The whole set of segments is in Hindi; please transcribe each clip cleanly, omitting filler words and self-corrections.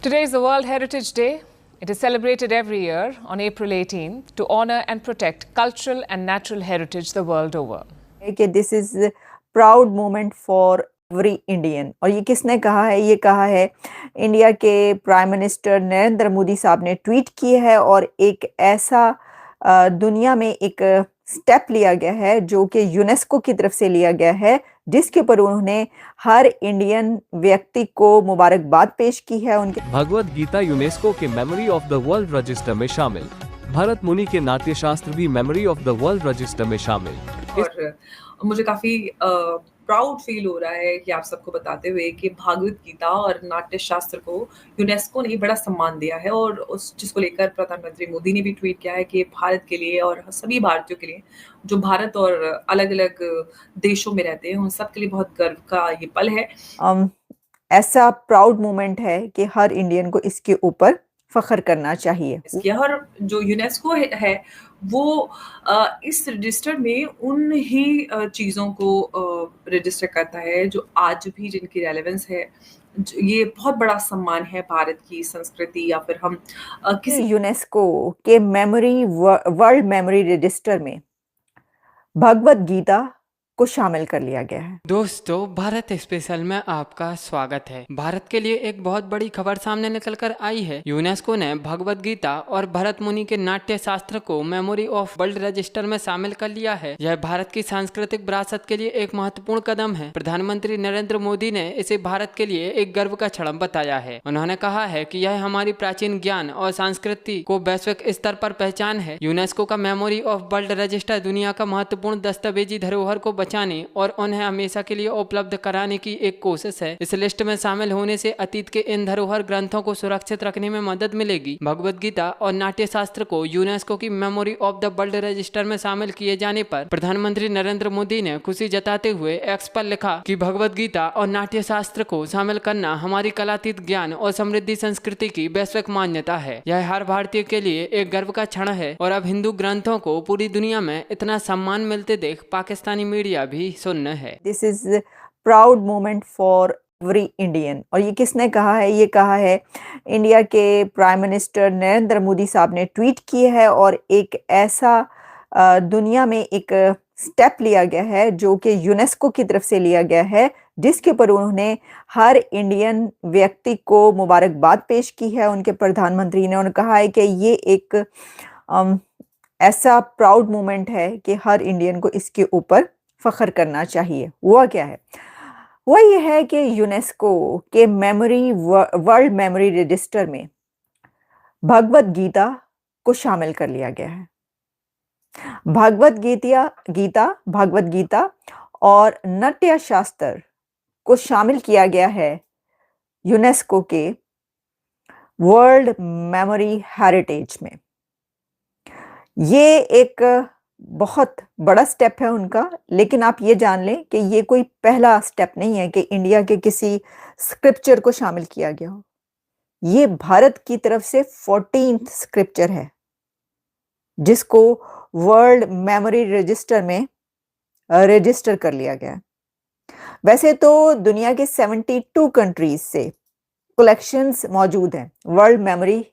Today is the World Heritage Day. It is celebrated every year on April 18th to honor and protect cultural and natural heritage the world over. कि this is proud moment for every Indian. और ये किसने कहा है? ये कहा है इंडिया के प्राइम मिनिस्टर नरेंद्र मोदी साहब ने ट्वीट किए है। और एक ऐसा दुनिया में एक स्टेप लिया गया है जो कि यूनेस्को की तरफ से लिया गया है, जिसके ऊपर उन्होंने हर इंडियन व्यक्ति को मुबारकबाद पेश की है। उनके भगवत गीता यूनेस्को के memory of the world register में शामिल। भरत मुनि के नाट्य शास्त्र भी memory of the world register में शामिल। और मुझे काफी प्राउड फील हो रहा है कि आप सबको बताते हुए कि भागवत गीता और नाट्य शास्त्र को यूनेस्को ने बड़ा सम्मान दिया है, और उस जिसको लेकर प्रधानमंत्री मोदी ने भी ट्वीट किया है कि भारत के लिए और सभी भारतीयों के लिए, जो भारत और अलग अलग देशों में रहते हैं, उन सब के लिए बहुत गर्व का ये पल है। ऐसा प्राउड मोमेंट है कि हर इंडियन को इसके ऊपर फख्र करना चाहिए। और जो यूनेस्को है वो इस रजिस्टर में उन ही चीज़ों को रजिस्टर करता है जो आज भी जिनकी रेलेवेंस है। ये बहुत बड़ा सम्मान है भारत की संस्कृति, या फिर हम किसी यूनेस्को के वर्ल्ड मेमोरी रजिस्टर में भगवत गीता को शामिल कर लिया गया है। दोस्तों, भारत स्पेशल में आपका स्वागत है। भारत के लिए एक बहुत बड़ी खबर सामने निकल कर आई है। यूनेस्को ने भगवत गीता और भरत मुनि के नाट्य शास्त्र को मेमोरी ऑफ वर्ल्ड रजिस्टर में शामिल कर लिया है। यह भारत की सांस्कृतिक विरासत के लिए एक महत्वपूर्ण कदम है। प्रधानमंत्री नरेंद्र मोदी ने इसे भारत के लिए एक गर्व का क्षण बताया है। उन्होंने कहा है कि यह हमारी प्राचीन ज्ञान और संस्कृति को वैश्विक स्तर पर पहचान है। यूनेस्को का मेमोरी ऑफ वर्ल्ड रजिस्टर दुनिया का महत्वपूर्ण दस्तावेजी धरोहर को बचाने और उन्हें हमेशा के लिए उपलब्ध कराने की एक कोशिश है। इस लिस्ट में शामिल होने से अतीत के इन धरोहर ग्रंथों को सुरक्षित रखने में मदद मिलेगी। भगवत गीता और नाट्य शास्त्र को यूनेस्को की memory of the world register में शामिल किए जाने पर प्रधानमंत्री नरेंद्र मोदी ने खुशी जताते हुए एक्स पर लिखा कि भगवत गीता और नाट्य शास्त्र को शामिल करना हमारी कलातीत ज्ञान और समृद्धि संस्कृति की वैश्विक मान्यता है। यह हर भारतीय के लिए एक गर्व का क्षण है, और अब हिंदू ग्रंथों को पूरी दुनिया में इतना सम्मान मिलते देख पाकिस्तानी मीडिया भी सुन्न है। This is proud moment for every Indian. और ये किसने कहा है? ये कहा है इंडिया के प्राइम मिनिस्टर नरेंद्र मोदी साहब ने ट्वीट किए है। और एक ऐसा दुनिया में एक स्टेप लिया गया है जो कि यूनेस्को की तरफ से लिया गया है, जिसके ऊपर उन्होंने हर इंडियन व्यक्ति को मुबारकबाद पेश की है। उनके प्रधानमंत्री ने उन्होंने कहा है कि ये एक ऐसा प्राउड मोमेंट है कि हर इंडियन को इसके ऊपर फख्र करना चाहिए। हुआ क्या है? हुआ ये है कि यूनेस्को के वर्ल्ड मेमोरी रजिस्टर में भगवत गीता को शामिल कर लिया गया है। भगवत गीता और नाट्य शास्त्र को शामिल किया गया है यूनेस्को के वर्ल्ड मेमोरी हेरिटेज में। ये एक बहुत बड़ा स्टेप है उनका, लेकिन आप ये जान लें कि ये कोई पहला स्टेप नहीं है कि इंडिया के किसी स्क्रिप्चर को शामिल किया गया हो। ये भारत की तरफ से 14th स्क्रिप्चर है जिसको वर्ल्ड मेमोरी रजिस्टर में रजिस्टर कर लिया गया। वैसे तो दुनिया के 72 कंट्रीज से कलेक्शंस मौजूद हैं वर्ल्ड मेमोरी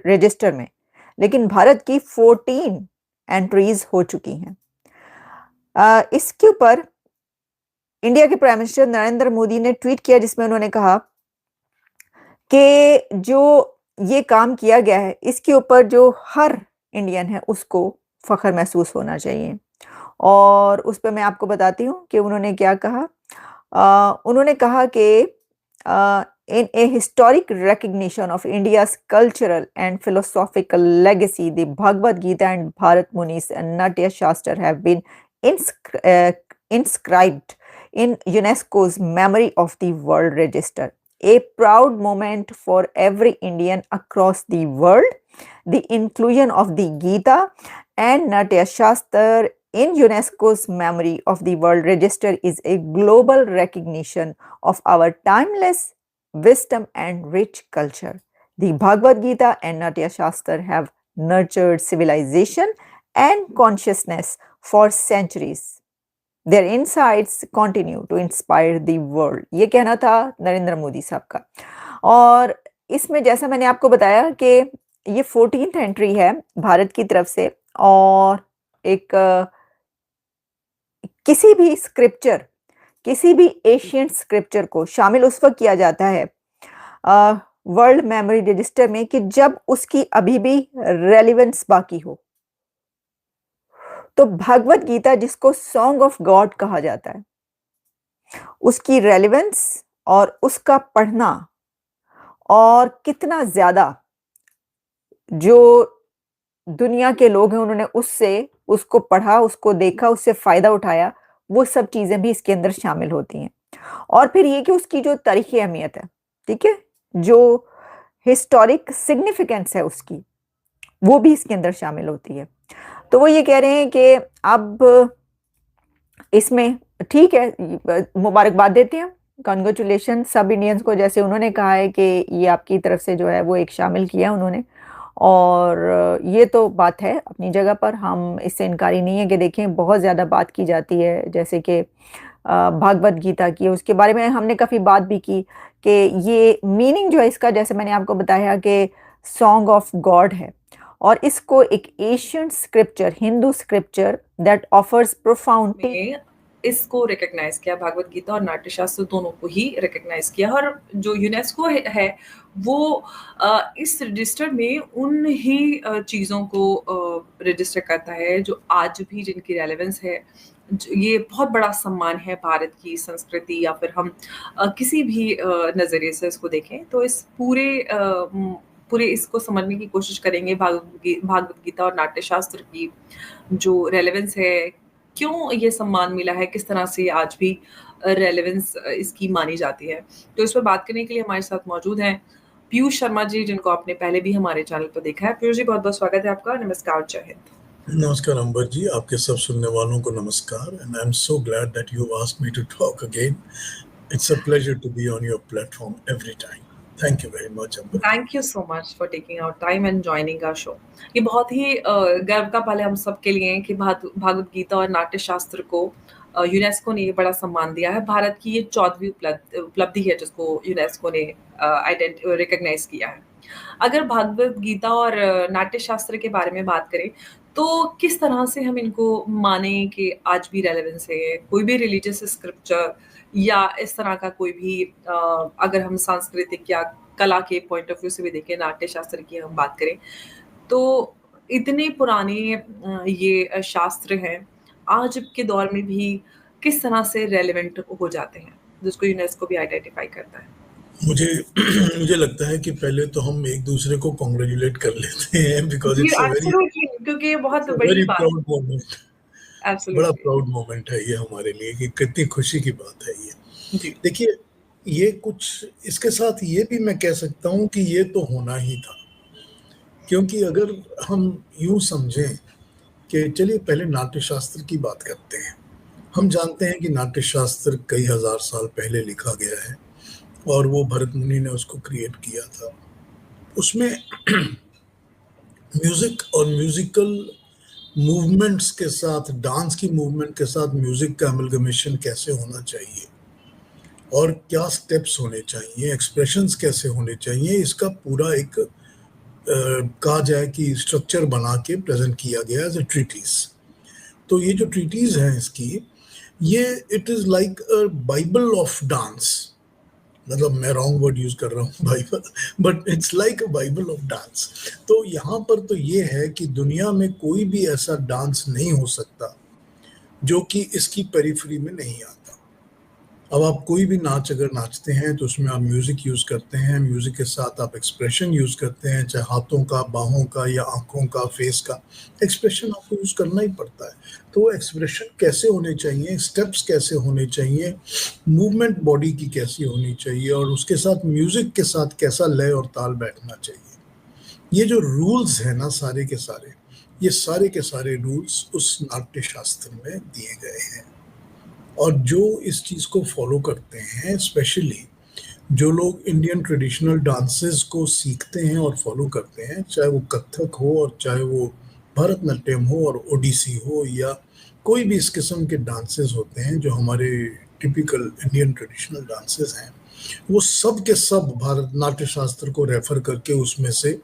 रजिस्टर में, लेकिन भारत की 14 एंट्रीज हो चुकी हैं। इसके ऊपर इंडिया के प्राइम मिनिस्टर नरेंद्र मोदी ने ट्वीट किया, जिसमें उन्होंने कहा कि जो ये काम किया गया है इसके ऊपर जो हर इंडियन है उसको फख्र महसूस होना चाहिए। और उस पर मैं आपको बताती हूँ कि उन्होंने क्या कहा। उन्होंने कहा कि in a historic recognition of India's cultural and philosophical legacy, the Bhagavad Gita and Bharat Muni's Natya Shastra have been inscribed in UNESCO's Memory of the World Register. A proud moment for every Indian across the world, the inclusion of the Gita and Natya Shastra in UNESCO's Memory of the World Register is a global recognition of our timeless wisdom and rich culture. The Bhagavad Gita and Natya Shastra have nurtured civilization and consciousness for centuries. Their insights continue to inspire the world. ये कहना था नरेंद्र मोदी साहब का। और इसमें जैसा मैंने आपको बताया कि ये 14th एंट्री है भारत की तरफ से, और एक किसी भी स्क्रिप्चर, किसी भी एशियंट स्क्रिप्चर को शामिल उस वक्त किया जाता है वर्ल्ड मेमोरी रजिस्टर में कि जब उसकी अभी भी रेलिवेंस बाकी हो। तो भगवत गीता, जिसको सॉन्ग ऑफ गॉड कहा जाता है, उसकी रेलिवेंस और उसका पढ़ना और कितना ज्यादा जो दुनिया के लोग हैं उन्होंने उसको पढ़ा, उसको देखा, उससे फायदा उठाया, वो सब चीजें भी इसके अंदर शामिल होती हैं। और फिर ये कि उसकी जो तारीखी अहमियत है, ठीक है, जो हिस्टोरिक सिग्निफिकेंस है उसकी, वो भी इसके अंदर शामिल होती है। तो वो ये कह रहे हैं कि अब इसमें ठीक है, मुबारकबाद देते हैं, कॉन्ग्रेचुलेशन सब इंडियंस को, जैसे उन्होंने कहा है कि ये आपकी तरफ से जो है वो एक शामिल किया उन्होंने, और ये तो बात है अपनी जगह पर, हम इससे इनकारी नहीं है कि देखें बहुत ज़्यादा बात की जाती है, जैसे कि भागवत गीता की, उसके बारे में हमने काफ़ी बात भी की कि ये मीनिंग जो है इसका, जैसे मैंने आपको बताया कि सॉन्ग ऑफ गॉड है, और इसको एक ancient scripture, Hindu scripture that offers profound में इसको रिकग्नाइज किया, भागवत गीता और नाट्यशास्त्र दोनों को ही रिकग्नाइज किया। और जो यूनेस्को है वो इस रजिस्टर में उन ही चीज़ों को रजिस्टर करता है जो आज भी जिनकी रेलेवेंस है। ये बहुत बड़ा सम्मान है भारत की संस्कृति, या फिर हम किसी भी नज़रिए से इसको देखें तो इस पूरे इसको समझने की कोशिश करेंगे, भागवत गीता और नाट्यशास्त्र की जो रेलेवेंस है, क्यों ये सम्मान मिला है, किस तरह से आज भी रेलेवेंस इसकी मानी जाती है। तो इस पर बात करने के लिए हमारे साथ मौजूद हैं पीयूष शर्मा जी, जिनको आपने पहले भी हमारे चैनल पर देखा है। पीयूष जी, बहुत बहुत स्वागत है आपका। नमस्कार, जय हिंद। नमस्कार अंबर जी, आपके सब सुनने वालों को नमस्कार, and I am so glad that you asked me to talk again. It's a pleasure to be on your platform every time. Thank you very much Ambar. Thank you so much for taking our time and joining our show. ये बहुत ही गर्व का पल है हम सब के लिए कि भागवत गीता और नाट्यशास्त्र को यूनेस्को ने ये बड़ा सम्मान दिया है। भारत की ये 14वीं उपलब्धि है जिसको यूनेस्को ने रिकग्नाइज किया है। अगर भागवत गीता और नाट्यशास्त्र के बारे में बात करें तो किस तरह से हम इनको माने कि आज भी रेलेवेंस है? कोई भी रिलीजियस स्क्रिप्चर या इस तरह का कोई भी अगर हम सांस्कृतिक या कला के पॉइंट ऑफ व्यू से भी देखें, नाट्यशास्त्र की हम बात करें तो इतने पुराने ये शास्त्र हैं, आज के दौर में भी किस तरह से रेलेवेंट हो जाते हैं, जिसको यूनेस्को भी आइडेंटिफाई करता है। मुझे लगता है कि पहले तो हम एक दूसरे को कांग्रेचुलेट कर लेते हैं, बिकॉज इट्स अ क्योंकि ये बहुत बड़ी बात प्राउड मोमेंट, बड़ा Absolutely. प्राउड मोमेंट है ये हमारे लिए कि कितनी खुशी की बात है ये। जी। देखिए, ये कुछ इसके साथ ये भी मैं कह सकता हूँ कि ये तो होना ही था, क्योंकि अगर हम यूं समझें कि चलिए पहले नाट्यशास्त्र की बात करते हैं। हम जानते हैं कि नाट्यशास्त्र कई हजार साल पहले लिखा गया है और वो भरत मुनि ने उसको क्रिएट किया था। उसमें म्यूजिक और म्यूजिकल मूवमेंट्स के साथ, डांस की मूवमेंट के साथ म्यूजिक का एमलगमेशन कैसे होना चाहिए और क्या स्टेप्स होने चाहिए, एक्सप्रेशंस कैसे होने चाहिए, इसका पूरा एक कहा जाए कि स्ट्रक्चर बना के प्रेजेंट किया गया एज ए ट्रीटीज। तो ये जो ट्रीटीज है इसकी, ये it is like a Bible of dance. मतलब मैं रॉन्ग वर्ड यूज कर रहा हूँ Bible, but it's like a Bible of dance. तो यहाँ पर तो ये है कि दुनिया में कोई भी ऐसा डांस नहीं हो सकता जो कि इसकी पेरिफेरी में नहीं आता। अब आप कोई भी नाच अगर नाचते हैं तो उसमें आप म्यूजिक यूज करते हैं, म्यूजिक के साथ आप एक्सप्रेशन यूज करते हैं, चाहे हाथों का, बाहों का या आंखों का, फेस का एक्सप्रेशन आपको यूज करना ही पड़ता है। तो वो एक्सप्रेशन कैसे होने चाहिए, स्टेप्स कैसे होने चाहिए, मूवमेंट बॉडी की कैसी होनी चाहिए और उसके साथ म्यूजिक के साथ कैसा लय और ताल बैठना चाहिए, ये जो रूल्स है ना सारे के सारे, ये सारे के सारे रूल्स उस नाट्य शास्त्र में दिए गए हैं। और जो इस चीज़ को फॉलो करते हैं, स्पेशली जो लोग इंडियन ट्रेडिशनल डांसेस को सीखते हैं और फॉलो करते हैं, चाहे वो कथक हो और चाहे वो भरतनाट्यम हो और ओडिसी हो या कोई भी इस किस्म के डांसेस होते हैं जो हमारे टिपिकल इंडियन ट्रेडिशनल डांसेस हैं, वो सब के सब भारत नाट्य शास्त्र को रेफर करके उसमें से